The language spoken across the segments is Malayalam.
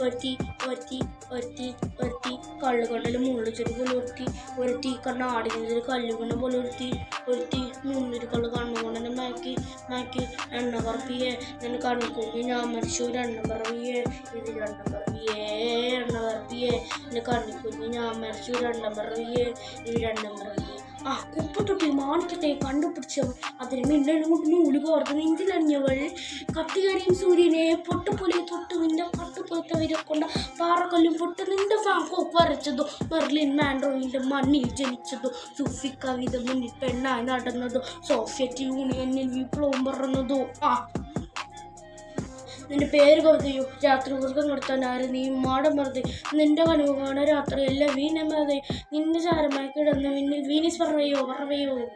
ഒരുത്തി ഒരുത്തി ഒരുത്തി ഒരുത്തി കള്ളുകൊണ്ടൽ മുള്ളിച്ചൊരു പോലെ ഒരുത്തി കണ്ണാടിക്കുന്നൊരു കല്ലുകൊണ്ട പോലെ ഒരുത്തി മുന്നൊരു കള്ള് കണ്ണുകൊണ്ടെന്നെ മയക്കി എണ്ണ പറപ്പിയേ നിന്നെ കണ്ണിക്കുഞ്ഞ് ഞാൻ മരിച്ചൊരു എണ്ണ പറവിയേ എണ്ണ പറപ്പിയേ എന്നെ കണ്ണിക്കുഞ്ഞ് ഞാൻ മരിച്ചൊരു എണ്ണ പറവിയേ എണ്ണ പറവിയേ ആ കുപ്പത്തൊട്ടി മാണിക്കത്തെ കണ്ടുപിടിച്ചവൾ അതിന് മിന്നലും കൊണ്ട് നൂല് കോർത്ത് നെഞ്ചിലറിഞ്ഞവൾ കത്തികരിയും സൂര്യനെ പൊട്ടുപൊലിയെ തൊട്ട് നിന്റെ കട്ടുപൊത്തവരെ കൊണ്ട പാറക്കല്ലും പൊട്ട് നിന്റെ ഫാങ്കോക്ക് വരച്ചതോ മെർലിൻ മാൻഡ്രോയിന്റെ മണ്ണിൽ ജനിച്ചതോ സൂഫി കവിത മുന്നിൽ പെണ്ണായി നടന്നതോ സോവിയറ്റ് യൂണിയനിൽ വിപ്ലവം പറഞ്ഞതോ ആ നിന്റെ പേര് കവിതയോ രാത്രി ഉറക്കം കൊടുത്താൻ ആര് നീ മാടം മറുതെ നിന്റെ കനവ് കാണാൻ രാത്രിയല്ല വീണമതെ നിന്റെ ചാരമായി കിടന്ന് മിന്നിൽ വീനീസ് പറവയോ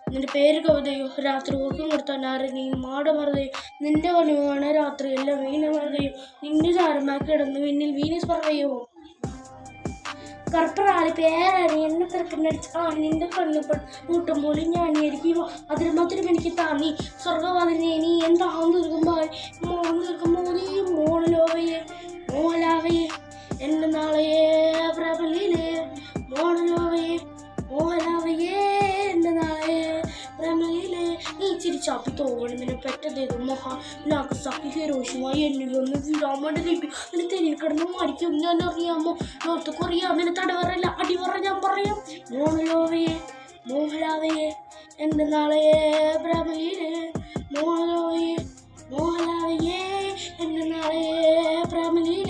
നിന്റെ പേര് കവിതയോ രാത്രി ഉറക്കം കൊടുത്താൻ ആര് നീ മാടം മറുതെ നിന്റെ കനവ് കാണാൻ രാത്രിയല്ല വീണമതയോ നിന്റെ ചാരമായി കിടന്ന് മിന്നിൽ വീനീസ് പറവയോ കറുപ്പറാളി പേരാണ് എന്നെ തിരക്കിനടിച്ചാണ് നിന്റെ കണ്ണുപെട്ട് കൂട്ടം പോലെ ഞാനായിരിക്കും അതിന് മാത്രം എനിക്ക് താങ്ങി സ്വർഗവാതിനെ നീ എന്താന്ന് തീർക്കുമ്പോൾ മോഹലാവയെ എൻ്റെ നാളെയേ പ്രബലിയിലെ മോഹലാവയെ എൻ്റെ നാളെയേ പ്രബലിയിലെ നീ ചിരിച്ചാപ്പി തോവണം നിന്നെ പെറ്റതേതോ നാക്ക് സഖി ഹീറോഷുമായി എന്നിലൊന്ന് വിടാമണ്ട് ലിപി നിന്നെ തെരിയിൽ കിടന്ന് മരിക്കും ഞാൻ അറിയാമോ ലോകത്തൊക്കെ അറിയാം നിന്നെ തടവറല്ല അടിവറ ഞാൻ പറയാം മോഹലാവയെ എൻ്റെ നാളെയേ പ്രബലിയിലെ മോഹലാവയെ എൻ്റെ നാളെയേ പ്രബലി